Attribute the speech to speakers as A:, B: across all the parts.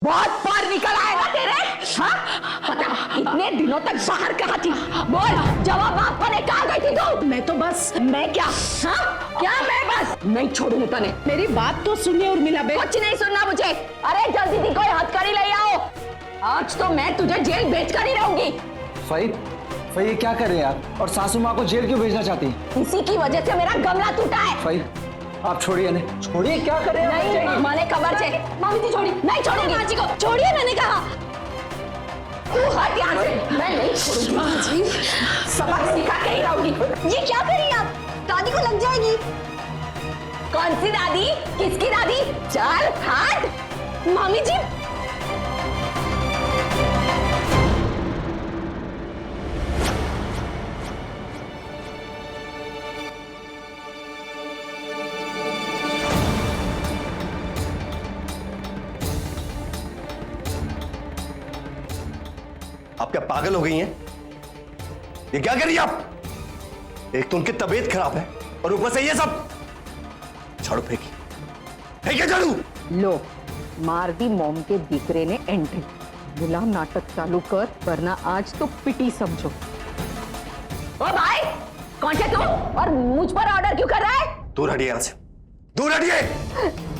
A: बहुत बार निकल आएगा तेरे। हाँ पता इतने दिनों तक बाहर कहाँ थी? बोल, जवाब बाप ने कहा गई थी तू?
B: मैं तो बस
A: मैं क्या? हाँ क्या मैं बस नहीं छोड़ूंगा तने।
B: मेरी बात तो सुनिए उर्मिला बेन।
A: कुछ नहीं सुनना मुझे। अरे जल्दी दी कोई हथकड़ी ले आओ। आज तो मैं तुझे जेल भेज कर ही रहूंगी।
C: फई ये क्या कर रहे हैं आप? और सासू माँ को जेल क्यों भेजना चाहती हैं?
A: इसी की वजह से मेरा गमला टूटा है।
C: फई आप छोड़िए इन्हें, छोड़िए। क्या कर रहे हैं?
A: नहीं माने खबर से मामी जी छोड़ी। नहीं छोड़ूंगी माँ जी को। छोड़िए मैंने कहा। तू हट यहाँ से। मैं नहीं छोड़ूंगी माँ जी। सबक सिखा के ही रहूंगी। ये क्या कर रही हैं आप? दादी को लग जाएगी। कौन सी दादी? किसकी दादी? चल हट। मामी जी
D: आप क्या पागल हो गई हैं? ये क्या कर रही हैं आप? एक तो उनकी तबीयत खराब है और ऊपर से ये सब। झाड़ू फेंकी, फेंके झाड़ू।
A: लो मार दी मोम के दीकरे ने एंट्री। गुलाम नाटक चालू कर वरना आज तो पिटी समझो। ओ भाई कौन से तू और मुझ पर ऑर्डर क्यों कर रहा है?
D: दूर हटिए यहां से, दूर हटिए।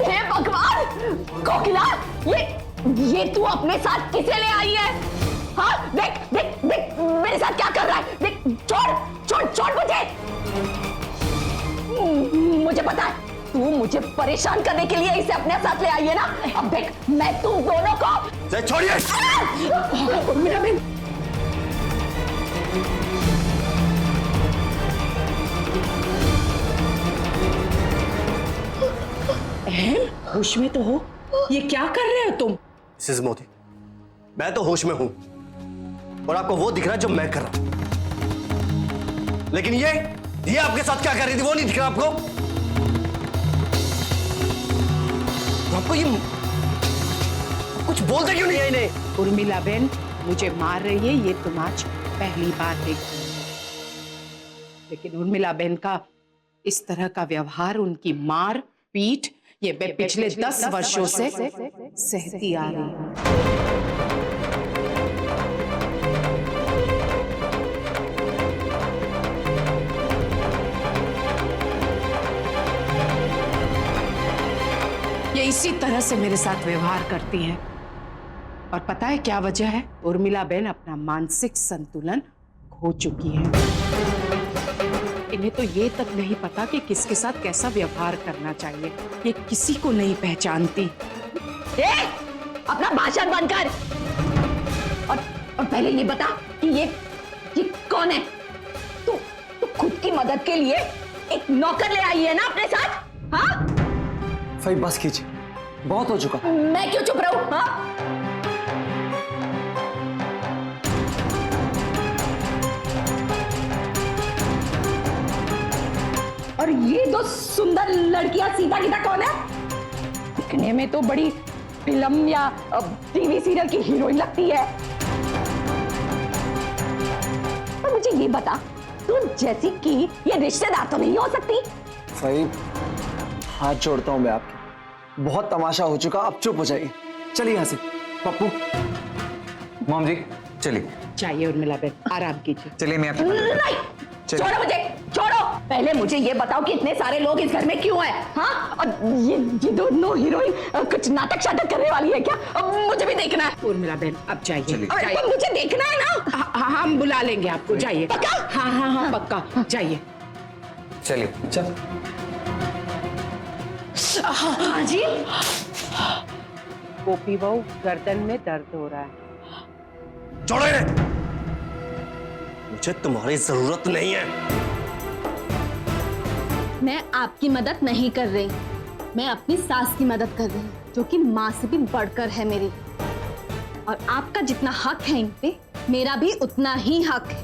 A: हे भगवान कोकिला, ये तू अपने साथ किसे ले आई है? हाँ देख देख देख मेरे साथ क्या कर रहा है। देख छोड़ छोड़ छोड़ मुझे पता है तू मुझे परेशान करने के लिए इसे अपने साथ ले आई है ना। अब देख मैं तुम दोनों को।
D: छोड़िए।
A: मेरा बहन
B: होश में तो हो। ये क्या कर रहे हो तुम?
D: मिसेस मोदी, मैं तो होश में हूं और आपको वो दिख रहा है जो मैं कर रहा हूं, लेकिन ये आपके साथ क्या कर रही थी वो नहीं दिख रहा आपको? तो आपको ये कुछ बोलते क्यों नहीं है इन्हें?
B: उर्मिला बेन मुझे मार रही है ये तुम आज पहली बार देख, लेकिन उर्मिला बेन का इस तरह का व्यवहार, उनकी मार पीट, ये मैं पिछले 10 वर्षों से सहती आ रही हूं। ये इसी तरह से मेरे साथ व्यवहार करती हैं और पता है क्या वजह है? उर्मिला बेन अपना मानसिक संतुलन खो चुकी है। इन्हें तो ये तक नहीं पता कि किसके साथ कैसा व्यवहार करना चाहिए। ये किसी को नहीं पहचानती।
A: अपना भाषण बंद कर और पहले ये बता कि ये कौन है? तू खुद की मदद के लिए एक नौकर ले आई है ना अपने साथ? हाँ
C: फई बस कीजिए, बहुत हो चुका।
A: मैं क्यों चुप रहूं? हाँ और ये दो सुंदर लड़कियां सीधा गीता कौन है? दिखने में तो बड़ी फिल्म या टीवी सीरियल की हीरोइन लगती है। और मुझे ये बता तू जैसी की ये रिश्तेदार तो नहीं हो सकती?
C: फई हाथ जोड़ता हूं मैं आपके, बहुत तमाशा हो चुका, अब चुप हो जाइए। चलिए यहां से। पप्पू।
E: मॉम जी चलिए।
B: चाहिए उर्मिला बेन, आराम कीजिए।
E: चलिए मैं आपकी
A: नहीं छोड़ो मुझे, छोड़ो। पहले मुझे ये बताओ कि इतने सारे लोग इस घर में क्यों हैं? हाँ और ये दोनों हीरोइन कुछ नाटक शाटक करने वाली है क्या? अब मुझे भी देखना है।
B: उर्मिला बेन अब जाइए।
A: अरे मुझे देखना है ना।
B: हाँ हम बुला लेंगे आपको, जाइए।
A: पक्का?
B: हाँ पक्का, जाइए।
E: चलिए।
C: चल
A: हाँ जी
B: गोपी बहू गर्दन में दर्द हो रहा है।
D: छोड़ो इन्हें, मुझे तुम्हारी जरूरत नहीं है।
F: मैं आपकी मदद नहीं कर रही, मैं अपनी सास की मदद कर रही हूँ जो कि माँ से भी बढ़कर है मेरी। और आपका जितना हक है इन पे, मेरा भी उतना ही हक है।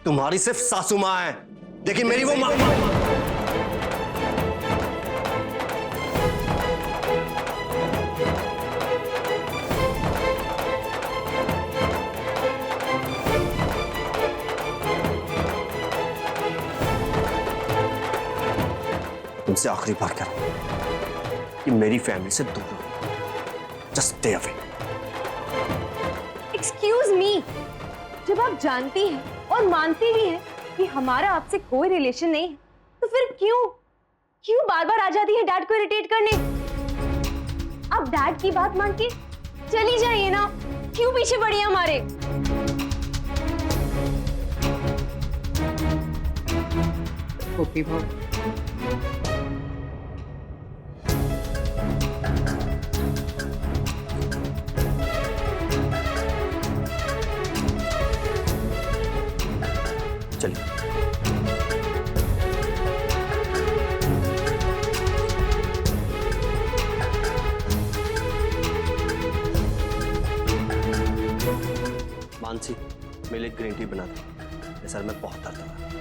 D: तुम्हारी सिर्फ सासू माँ है, लेकिन मेरी वो माँ। तुमसे आखिरी बार कह रहा हूं कि मेरी फैमिली से दूर रहो। Just stay away.
A: Excuse me, जब आप जानती हैं और मानती भी हैं कि हमारा आपसे कोई रिलेशन नहीं है, तो फिर क्यों बार बार आ जाती है डैड को इरिटेट करने? आप डैड की बात मान के चली जाइए ना, क्यों पीछे पड़ी है हमारे?
B: गोपी भाव,
D: चलिए। मानसी, मेरे लिए ग्रीन टी बना दो, मेरे सर में बहुत दर्द हो रहा है।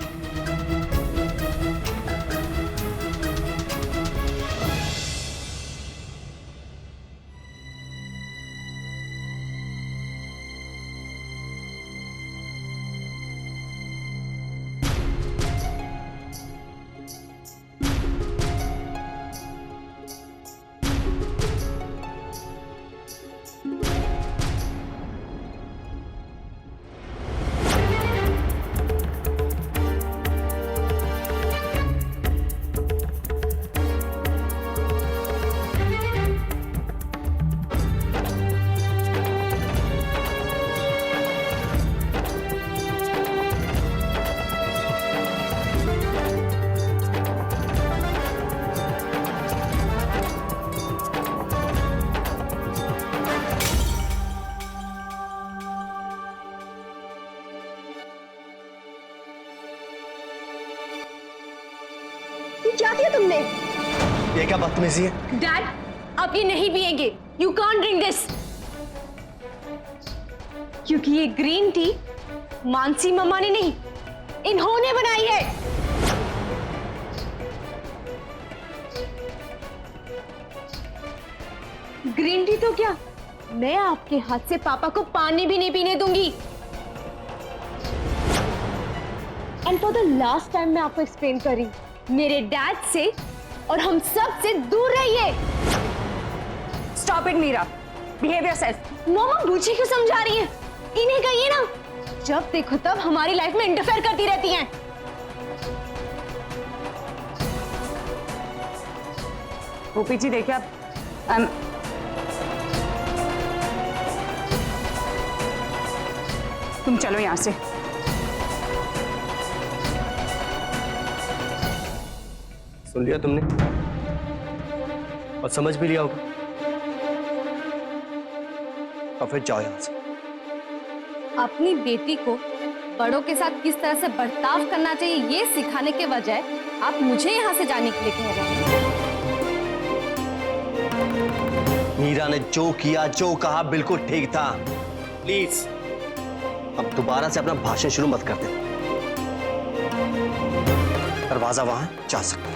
A: क्या किया तुमने?
D: ये क्या बदतमीजी है?
A: डैड, आप ये नहीं पिएंगे। यू कांट ड्रिंक दिस, क्योंकि ये ग्रीन टी मानसी मम्मा ने नहीं, इन्होंने बनाई है। ग्रीन टी तो क्या, मैं आपके हाथ से पापा को पानी भी नहीं पीने दूंगी। And for the last time मैं आपको एक्सप्लेन कर रही हूं, मेरे डैड से और हम सब से दूर रहिए। Stop it Meera, behave yourself. Mamma मुझे क्यों समझा रही हैं? इन्हें कहिए ना, जब देखो तब हमारी लाइफ में इंटरफेयर करती रहती हैं।
B: गोपी जी देखिए आप, तुम चलो यहां से।
D: सुन लिया तुमने और समझ भी लिया होगा, और फिर जाओ यहां से।
F: अपनी बेटी को बड़ों के साथ किस तरह से बर्ताव करना चाहिए ये सिखाने के बजाय आप मुझे यहाँ से जाने के लिए कह रहे हैं।
D: मीरा ने जो किया, जो कहा, बिल्कुल ठीक था। प्लीज अब दोबारा से अपना भाषण शुरू मत कर दे। दरवाजा वहां जा सकता है।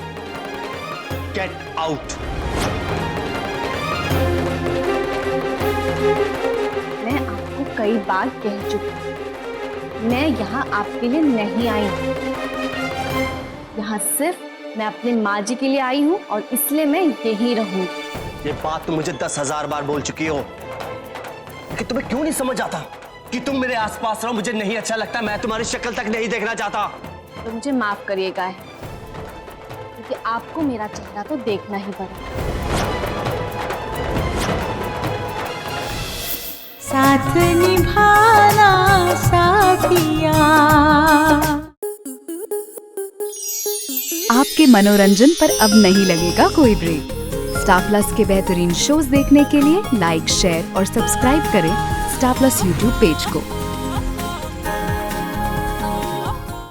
D: Get out.
F: मैं आपको कई बार कह चुकी हूँ, मैं यहाँ आपके लिए नहीं आई हूँ। यहाँ सिर्फ मैं अपने माँ जी के लिए आई हूँ और इसलिए मैं यहीं रहूंगी।
D: ये बात तुम मुझे 10,000 बार बोल चुकी हो, लेकिन तुम्हें क्यों नहीं समझ आता कि तुम मेरे आसपास रहो, मुझे नहीं अच्छा लगता, मैं तुम्हारी शक्ल तक नहीं देखना चाहता।
F: तो मुझे माफ करिएगा, क्योंकि आपको मेरा चेहरा तो देखना ही पड़ा।
G: साथ निभाना साथिया। आपके मनोरंजन पर अब नहीं लगेगा कोई ब्रेक। स्टार प्लस के बेहतरीन शोज देखने के लिए लाइक, शेयर और सब्सक्राइब करें स्टार प्लस यूट्यूब पेज को।